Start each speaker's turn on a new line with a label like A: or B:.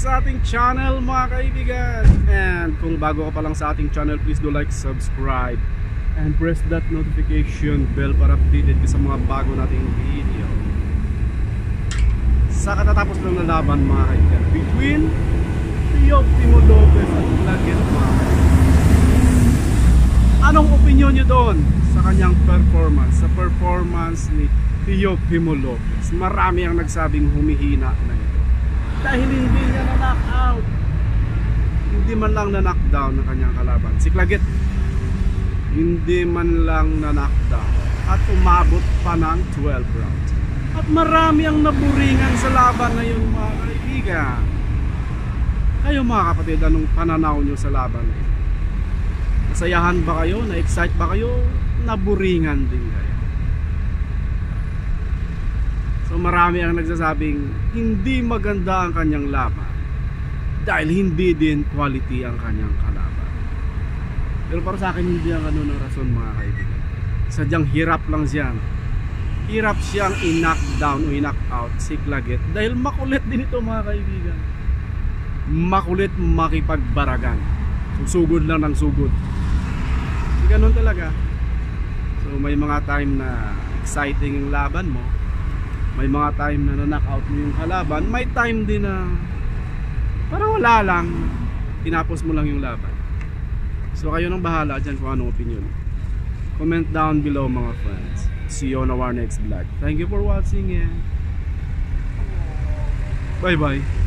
A: sa ating channel mga kaibigan. And kung bago ka pa lang sa ating channel, please do like, subscribe, and press that notification bell para updated ka sa mga bago nating video. Sa katatapos lang na laban mga kaibigan between Teofimo Lopez at Claguet mga kaibigan. Anong opinion nyo doon sa kanyang performance? Sa performance ni Teofimo Lopez. Marami ang nagsabing humihina na ito dahil hindi niya na-knock out, hindi man lang na-knockdown ng kanyang kalaban. Si Claguet hindi man lang na-knockdown at umabot pa ng 12 rounds. At marami ang naburingan sa laban na yun mga kaibigan. Kayo mga kapatid, anong pananaw nyo sa laban na yun? Nasayahan ba kayo? Na-excite ba kayo? Naburingan din kayo? So marami ang nagsasabing hindi maganda ang kanyang laban dahil hindi din quality ang kanyang kalaban. Pero para sa akin hindi ang ano ng rason mga kaibigan. Sadyang hirap lang siya. Hirap siyang i-knockdown o i-knockout si Claguet dahil makulit din ito mga kaibigan. Makulit makipagbaragan. So, sugod lang ng sugod. Hindi ganun talaga. So may mga time na exciting yung laban mo. May mga time na na-knockout mo yung kalaban. May time din na parang wala lang, tinapos mo lang yung laban. So kayo nang bahala dyan kung anong opinion. Comment down below mga friends. See you on our next vlog. Thank you for watching and bye bye.